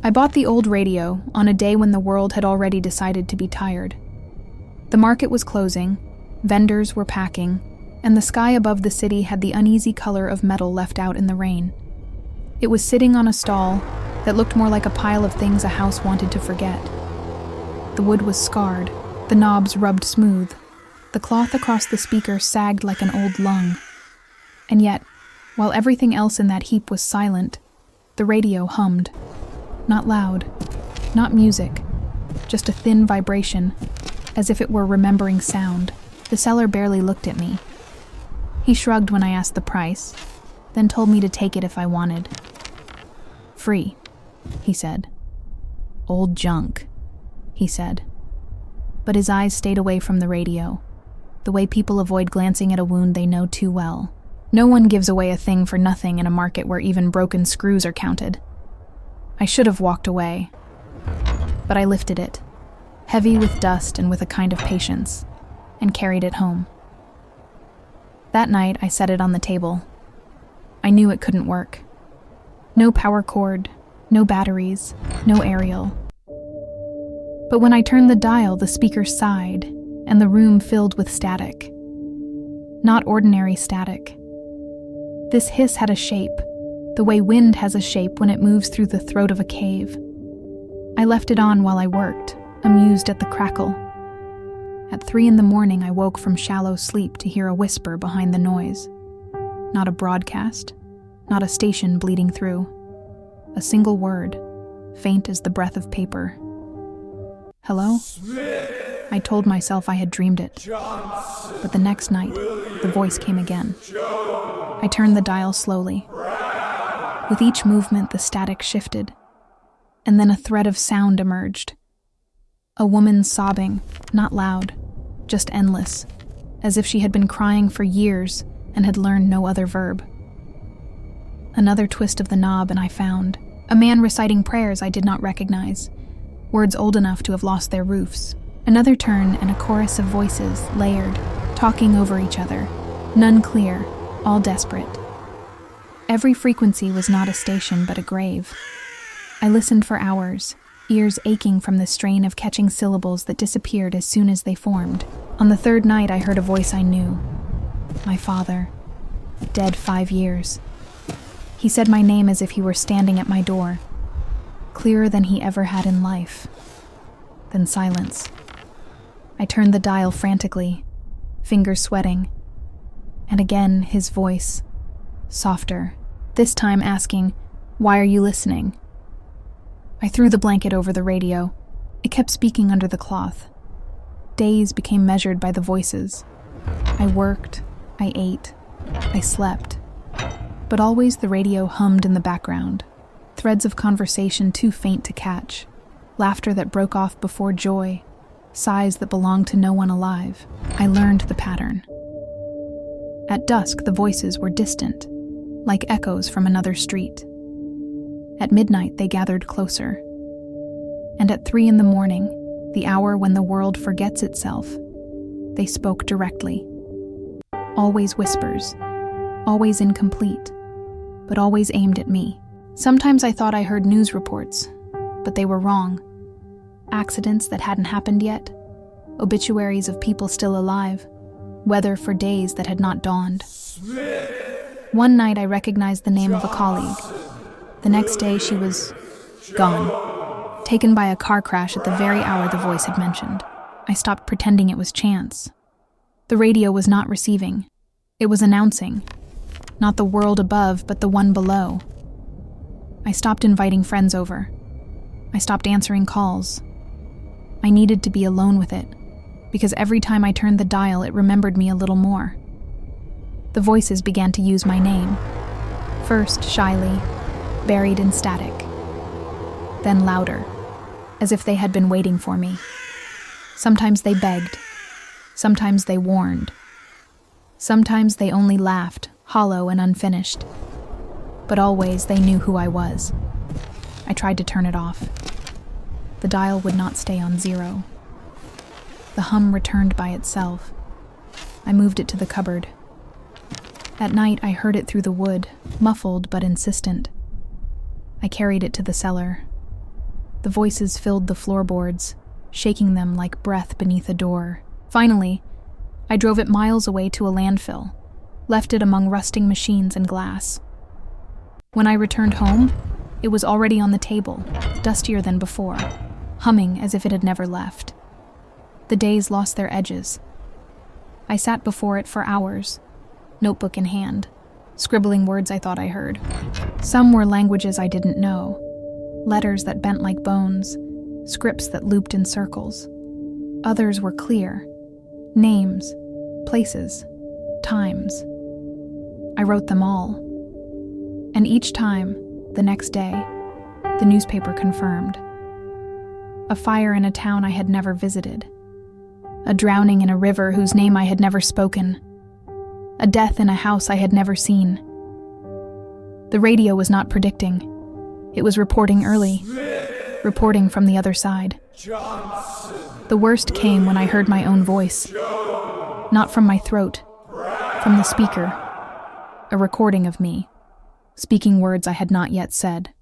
I bought the old radio on a day when the world had already decided to be tired. The market was closing, vendors were packing, and the sky above the city had the uneasy color of metal left out in the rain. It was sitting on a stall that looked more like a pile of things a house wanted to forget. The wood was scarred, the knobs rubbed smooth, the cloth across the speaker sagged like an old lung. And yet, while everything else in that heap was silent, the radio hummed. Not loud, not music, just a thin vibration, as if it were remembering sound. The seller barely looked at me. He shrugged when I asked the price, then told me to take it if I wanted. "Free," he said. "Old junk," he said. But his eyes stayed away from the radio, the way people avoid glancing at a wound they know too well. No one gives away a thing for nothing in a market where even broken screws are counted. I should have walked away, but I lifted it, heavy with dust and with a kind of patience, and carried it home. That night, I set it on the table. I knew it couldn't work. No power cord, no batteries, no aerial. But when I turned the dial, the speaker sighed, and the room filled with static. Not ordinary static. This hiss had a shape, the way wind has a shape when it moves through the throat of a cave. I left it on while I worked, amused at the crackle. At 3 a.m, I woke from shallow sleep to hear a whisper behind the noise. Not a broadcast, not a station bleeding through. A single word, faint as the breath of paper. "Hello?" I told myself I had dreamed it. But the next night, the voice came again. I turned the dial slowly. With each movement, the static shifted, and then a thread of sound emerged. A woman sobbing, not loud, just endless, as if she had been crying for years and had learned no other verb. Another twist of the knob and I found a man reciting prayers I did not recognize, words old enough to have lost their roofs. Another turn and a chorus of voices, layered, talking over each other, none clear, all desperate. Every frequency was not a station but a grave. I listened for hours, ears aching from the strain of catching syllables that disappeared as soon as they formed. On the third night, I heard a voice I knew. My father, dead 5 years. He said my name as if he were standing at my door, clearer than he ever had in life. Then silence. I turned the dial frantically, fingers sweating. And again, his voice, softer, this time asking, "Why are you listening?" I threw the blanket over the radio. It kept speaking under the cloth. Days became measured by the voices. I worked, I ate, I slept. But always the radio hummed in the background, threads of conversation too faint to catch, laughter that broke off before joy, sighs that belonged to no one alive. I learned the pattern. At dusk, the voices were distant, like echoes from another street. At midnight, they gathered closer. And at 3 a.m, the hour when the world forgets itself, they spoke directly. Always whispers, always incomplete, but always aimed at me. Sometimes I thought I heard news reports, but they were wrong. Accidents that hadn't happened yet, obituaries of people still alive, weather for days that had not dawned. One night I recognized the name of a colleague. The next day she was gone, taken by a car crash at the very hour the voice had mentioned. I stopped pretending it was chance. The radio was not receiving. It was announcing. Not the world above, but the one below. I stopped inviting friends over. I stopped answering calls. I needed to be alone with it, because every time I turned the dial, it remembered me a little more. The voices began to use my name. First shyly, buried in static. Then louder, as if they had been waiting for me. Sometimes they begged. Sometimes they warned. Sometimes they only laughed, hollow and unfinished. But always they knew who I was. I tried to turn it off. The dial would not stay on 0. The hum returned by itself. I moved it to the cupboard. At night, I heard it through the wood, muffled but insistent. I carried it to the cellar. The voices filled the floorboards, shaking them like breath beneath a door. Finally, I drove it miles away to a landfill, left it among rusting machines and glass. When I returned home, it was already on the table, dustier than before, humming as if it had never left. The days lost their edges. I sat before it for hours, notebook in hand, scribbling words I thought I heard. Some were languages I didn't know, letters that bent like bones, scripts that looped in circles. Others were clear, names, places, times. I wrote them all. And each time, the next day, the newspaper confirmed. A fire in a town I had never visited. A drowning in a river whose name I had never spoken. A death in a house I had never seen. The radio was not predicting. It was reporting early, reporting from the other side. The worst came when I heard my own voice. Not from my throat, from the speaker. A recording of me, speaking words I had not yet said.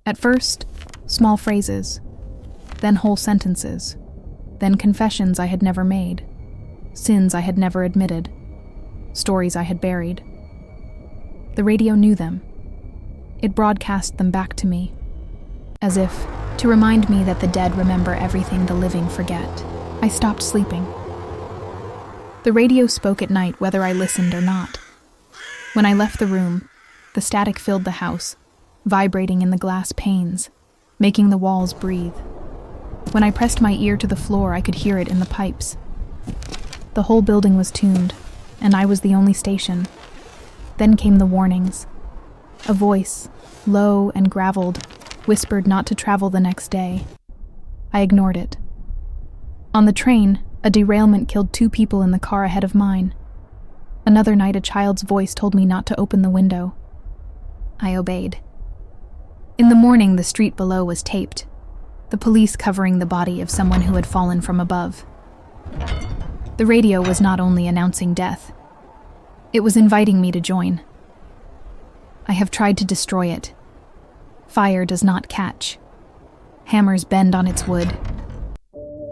At first, small phrases, then whole sentences, then confessions I had never made, sins I had never admitted, stories I had buried. The radio knew them. It broadcast them back to me, as if to remind me that the dead remember everything the living forget. I stopped sleeping. The radio spoke at night whether I listened or not. When I left the room, the static filled the house, vibrating in the glass panes, making the walls breathe. When I pressed my ear to the floor, I could hear it in the pipes. The whole building was tuned, and I was the only station. Then came the warnings. A voice, low and graveled, whispered not to travel the next day. I ignored it. On the train, a derailment killed 2 people in the car ahead of mine. Another night, a child's voice told me not to open the window. I obeyed. In the morning, the street below was taped, the police covering the body of someone who had fallen from above. The radio was not only announcing death, it was inviting me to join. I have tried to destroy it. Fire does not catch. Hammers bend on its wood.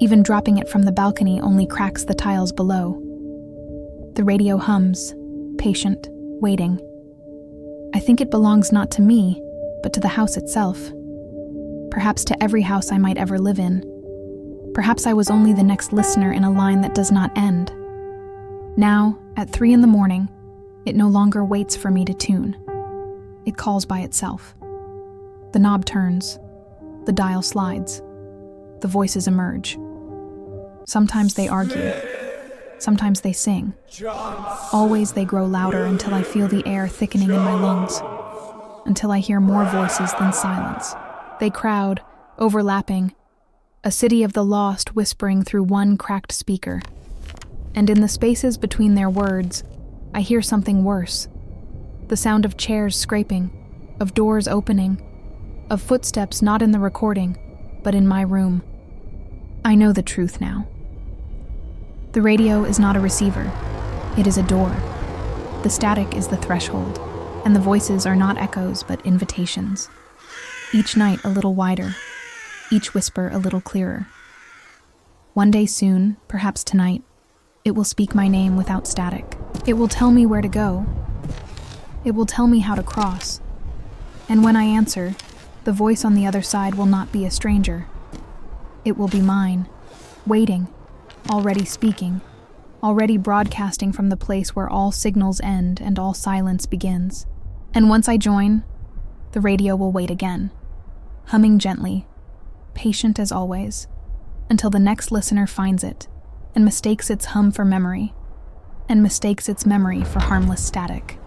Even dropping it from the balcony only cracks the tiles below. The radio hums, patient, waiting. I think it belongs not to me, but to the house itself. Perhaps to every house I might ever live in. Perhaps I was only the next listener in a line that does not end. Now, at 3 a.m, it no longer waits for me to tune. It calls by itself. The knob turns. The dial slides. The voices emerge. Sometimes they argue. Sometimes they sing. Always they grow louder until I feel the air thickening in my lungs. Until I hear more voices than silence. They crowd, overlapping. A city of the lost whispering through one cracked speaker. And in the spaces between their words, I hear something worse. The sound of chairs scraping, of doors opening, of footsteps not in the recording, but in my room. I know the truth now. The radio is not a receiver. It is a door. The static is the threshold, and the voices are not echoes but invitations. Each night a little wider, each whisper a little clearer. One day soon, perhaps tonight, it will speak my name without static. It will tell me where to go. It will tell me how to cross. And when I answer, the voice on the other side will not be a stranger. It will be mine, waiting, already speaking, already broadcasting from the place where all signals end and all silence begins. And once I join, the radio will wait again, humming gently, patient as always, until the next listener finds it and mistakes its hum for memory, and mistakes its memory for harmless static.